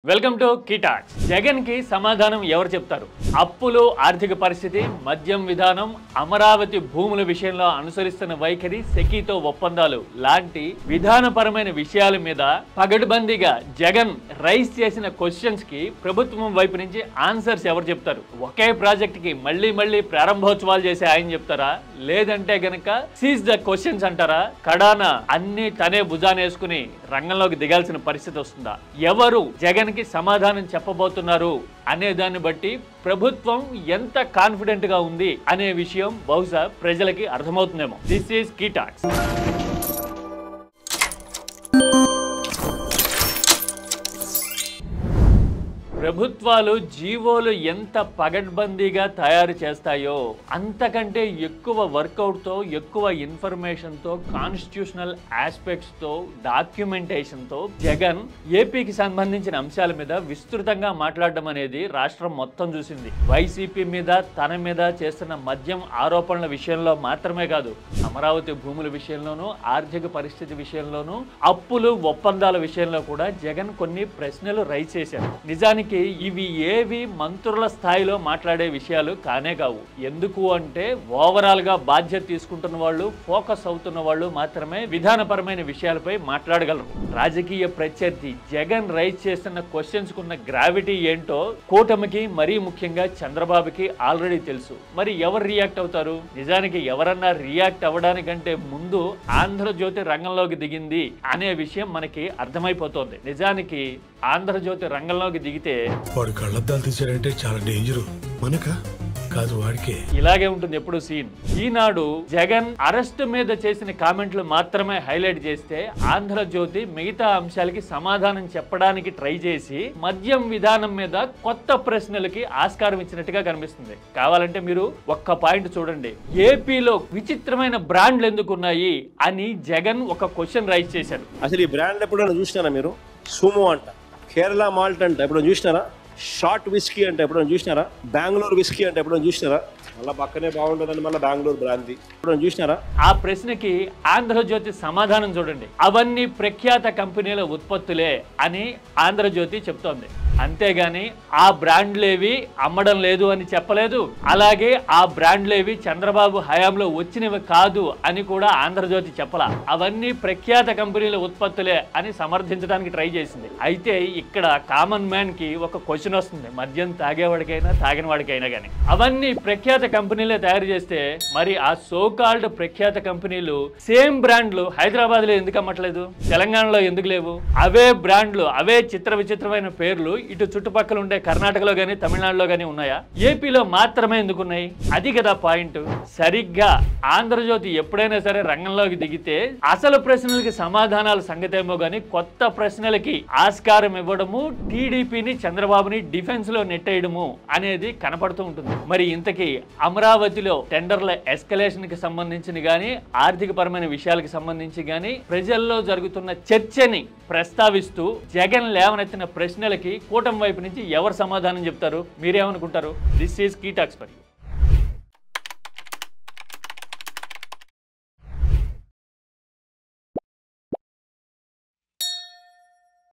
Welcome to కీటాక్స్. Jagan కి సమాధానం ఎవరు చెప్తారు? అప్పులు, ఆర్థిక పరిస్థితి, మద్యం విధానం, అమరావతి భూముల విషయంలో అనుసరిస్తున్న వైఖరి, సెకీతో ఒప్పందాలు లాంటి విధానపరమైన విషయాల మీద పగడ్బందీగా జగన్ రైజ్ చేసిన క్వశ్చన్స్ కి ప్రభుత్వం వైపు నుంచి ఆన్సర్స్ ఎవరు చెప్తారు? ఒకే ప్రాజెక్ట్ కి మళ్ళీ ప్రారంభోత్సవాలు చేసి ఆయన చెప్తారా, లేదంటే గనక సీజ్ ద క్వశ్చన్స్ అంటారా? కడాన అన్ని తనే భుజానేసుకుని రంగంలోకి దిగాల్సిన పరిస్థితి వస్తుందా? ఎవరు జగన్ కి సమాధానం చెప్పబోతున్నారు అనే దాన్ని బట్టి ప్రభుత్వం ఎంత కాన్ఫిడెంట్ గా ఉంది అనే విషయం బహుశా ప్రజలకి అర్థమవుతుందేమో. This is కీటాక్స్. ప్రభుత్వాలు జీవోలు ఎంత పగడ్బందీగా తయారు చేస్తాయో అంతకంటే ఎక్కువ వర్కౌట్తో, ఎక్కువ ఇన్ఫర్మేషన్తో, కాన్స్టిట్యూషనల్ ఆస్పెక్ట్స్తో, డాక్యుమెంటేషన్తో జగన్ ఏపీకి సంబంధించిన అంశాల మీద విస్తృతంగా మాట్లాడడం అనేది రాష్ట్రం మొత్తం చూసింది. వైసీపీ మీద, తన మీద చేస్తున్న మద్యం ఆరోపణల విషయంలో మాత్రమే కాదు, అమరావతి భూముల విషయంలోనూ, ఆర్థిక పరిస్థితి విషయంలోనూ, అప్పులు, ఒప్పందాల విషయంలో కూడా జగన్ కొన్ని ప్రశ్నలు రైజ్ చేశారు. నిజానికి ఇవి ఏవి మంత్రుల స్థాయిలో మాట్లాడే విషయాలు కానే కావు. ఎందుకు అంటే ఓవరాల్ గా బాధ్యత తీసుకుంటున్న వాళ్ళు, ఫోకస్ అవుతున్న వాళ్ళు మాత్రమే విధానపరమైన విషయాలపై మాట్లాడగలరు. రాజకీయ ప్రత్యర్థి జగన్ రైజ్ చేస్తున్న క్వశ్చన్స్ కున్న గ్రావిటీ ఏంటో కూటమికి, మరీ ముఖ్యంగా చంద్రబాబుకి ఆల్రెడీ తెలుసు. మరి ఎవరు రియాక్ట్ అవుతారు? నిజానికి ఎవరన్నా రియాక్ట్ అవ్వడానికంటే ముందు ఆంధ్రజ్యోతి రంగంలోకి దిగింది అనే విషయం మనకి అర్థమైపోతుంది. నిజానికి ఆంధ్రజ్యోతి రంగంలోకి దిగితే వాడు కళ్ళద్దాలు తీసాడంటే చాలా డేంజరు, మనక కాదు వాడికే. ఇలాగే ఉంటుంది ఎప్పుడు సీన్. ఈనాడు జగన్ అరెస్ట్ మీద చేసిన కామెంట్లు మాత్రమే హైలైట్ చేస్తే, ఆంధ్రజ్యోతి మిగతా అంశాలకి సమాధానం చెప్పడానికి ట్రై చేసి మద్యం విధానం మీద కొత్త ప్రశ్నలకి ఆస్కారం ఇచ్చినట్టుగా కనిపిస్తుంది. కావాలంటే మీరు ఒక్క పాయింట్ చూడండి. ఏపీలో విచిత్రమైన బ్రాండ్లు ఎందుకున్నాయి అని జగన్ ఒక క్వశ్చన్ రైజ్ చేశారు. అసలు ఈ బ్రాండ్ ఎప్పుడైనా చూసినారా మీరు? సుమో అంట, కేరళ మాల్ట్ అంట ఎప్పుడైనా చూసినారా? షార్ట్ విస్కీ అంటే ఎప్పుడైనా చూసినారా? బెంగళూరు విస్కీ అంటే ఎప్పుడైనా చూసినారా? మళ్ళీ పక్కనే బాగుంటుందని మళ్ళీ బెంగళూరు బ్రాంతి ఎప్పుడైనా చూసినారా? ఆ ప్రశ్నకి ఆంధ్రజ్యోతి సమాధానం చూడండి. అవన్నీ ప్రఖ్యాత కంపెనీల ఉత్పత్తులే అని ఆంధ్రజ్యోతి చెప్తోంది. అంతేగాని ఆ బ్రాండ్లేవి అమ్మడం లేదు అని చెప్పలేదు. అలాగే ఆ బ్రాండ్లేవి చంద్రబాబు హయాంలో వచ్చినవి కాదు అని కూడా ఆంధ్రజ్యోతి చెప్పలా. అవన్నీ ప్రఖ్యాత కంపెనీల ఉత్పత్తులే అని సమర్థించడానికి ట్రై చేసింది. అయితే ఇక్కడ కామన్ మ్యాన్ కి ఒక క్వశ్చన్ వస్తుంది. మద్యం తాగేవాడికైనా, తాగిన వాడికైనా కానీ అవన్నీ ప్రఖ్యాత కంపెనీలే తయారు చేస్తే, మరి ఆ సోకాల్డ్ ప్రఖ్యాత కంపెనీలు సేమ్ బ్రాండ్లు హైదరాబాద్ లో ఎందుకు అమ్మట్లేదు? తెలంగాణలో ఎందుకు లేవు? అవే బ్రాండ్లు, అవే చిత్ర విచిత్రమైన పేర్లు ఇటు చుట్టుపక్కల ఉండే కర్ణాటకలో గానీ, తమిళనాడులో గానీ ఉన్నాయా? ఏపీలో మాత్రమే ఎందుకున్నాయి? అది కదా పాయింట్. సరిగ్గా ఆంధ్రజ్యోతి ఎప్పుడైనా సరే రంగంలోకి దిగితే అసలు ప్రశ్నలకి సమాధానాల సంగతేమో గానీ కొత్త ప్రశ్నలకి ఆస్కారం ఇవ్వడము, టీడీపీని, చంద్రబాబుని డిఫెన్స్ లో నెట్టేయడము అనేది కనపడుతూ ఉంటుంది. మరి ఇంతకీ అమరావతిలో టెండర్ల ఎస్కలేషన్ కి సంబంధించి గానీ, ఆర్థిక పరమైన విషయాలకు సంబంధించి గానీ ప్రజల్లో జరుగుతున్న చర్చని ప్రస్తావిస్తూ జగన్ లేవనెత్తిన ప్రశ్నలకి కూటమి వైపు నుంచి ఎవరు సమాధానం చెప్తారు? మీరేమనుకుంటారు? దిస్ ఈజ్ కీటాక్స్ ఫర్ యు.